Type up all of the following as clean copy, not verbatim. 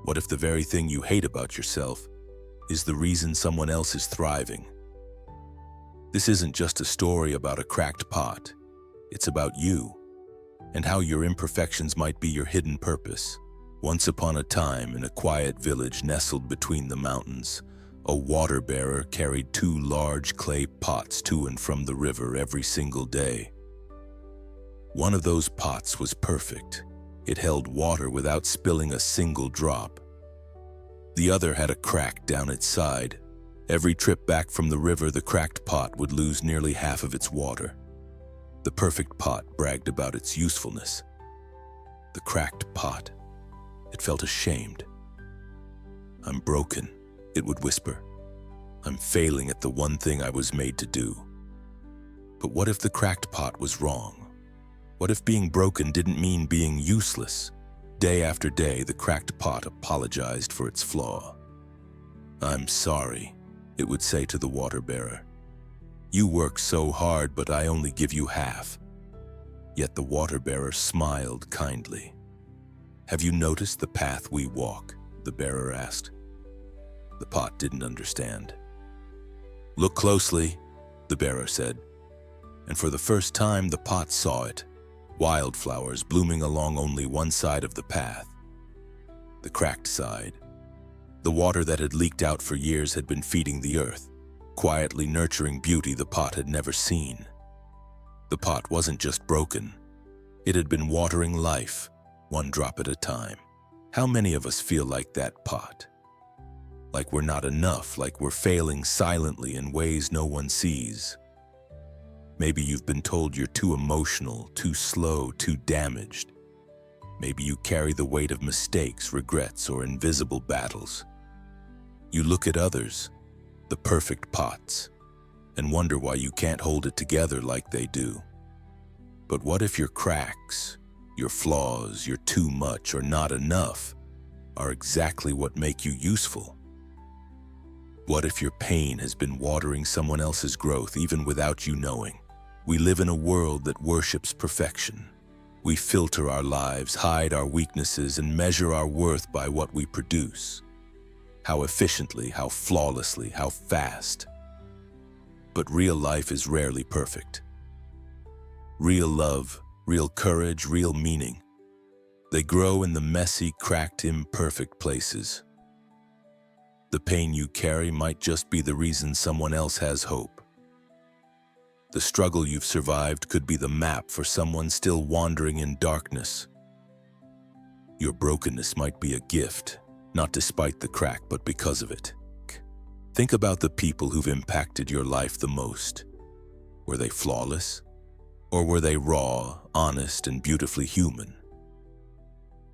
What if the very thing you hate about yourself is the reason someone else is thriving? This isn't just a story about a cracked pot. It's about you and how your imperfections might be your hidden purpose. Once upon a time, in a quiet village nestled between the mountains, a water bearer carried two large clay pots to and from the river every single day. One of those pots was perfect. It held water without spilling a single drop. The other had a crack down its side. Every trip back from the river, the cracked pot would lose nearly half of its water. The perfect pot bragged about its usefulness. The cracked pot, it felt ashamed. "I'm broken," it would whisper. "I'm failing at the one thing I was made to do." But what if the cracked pot was wrong? What if being broken didn't mean being useless? Day after day, the cracked pot apologized for its flaw. "I'm sorry," it would say to the water bearer. "You work so hard, but I only give you half." Yet the water bearer smiled kindly. "Have you noticed the path we walk?" the bearer asked. The pot didn't understand. "Look closely," the bearer said. And for the first time, the pot saw it. Wildflowers blooming along only one side of the path. The cracked side. The water that had leaked out for years had been feeding the earth, quietly nurturing beauty the pot had never seen. The pot wasn't just broken. It had been watering life, one drop at a time. How many of us feel like that pot? Like we're not enough, like we're failing silently in ways no one sees. Maybe you've been told you're too emotional, too slow, too damaged. Maybe you carry the weight of mistakes, regrets, or invisible battles. You look at others, the perfect pots, and wonder why you can't hold it together like they do. But what if your cracks, your flaws, your too much or not enough are exactly what make you useful? What if your pain has been watering someone else's growth even without you knowing? We live in a world that worships perfection. We filter our lives, hide our weaknesses, and measure our worth by what we produce. How efficiently, how flawlessly, how fast. But real life is rarely perfect. Real love, real courage, real meaning. They grow in the messy, cracked, imperfect places. The pain you carry might just be the reason someone else has hope. The struggle you've survived could be the map for someone still wandering in darkness. Your brokenness might be a gift, not despite the crack, but because of it. Think about the people who've impacted your life the most. Were they flawless? Or were they raw, honest, and beautifully human?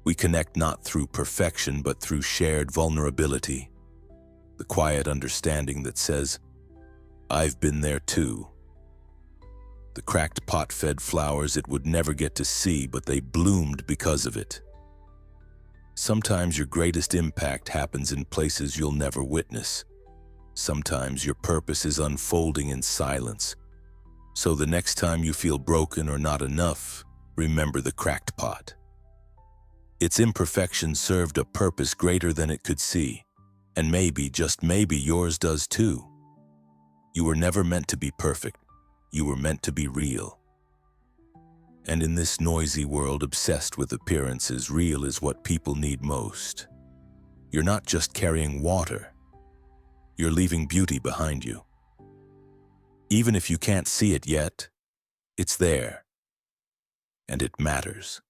We connect not through perfection, but through shared vulnerability. The quiet understanding that says, "I've been there too." The cracked pot fed flowers it would never get to see, but they bloomed because of it. Sometimes your greatest impact happens in places you'll never witness. Sometimes your purpose is unfolding in silence. So the next time you feel broken or not enough, remember the cracked pot. Its imperfection served a purpose greater than it could see, and maybe, just maybe, yours does too. You were never meant to be perfect. You were meant to be real. And in this noisy world obsessed with appearances, real is what people need most. You're not just carrying water. You're leaving beauty behind you. Even if you can't see it yet, it's there. And it matters.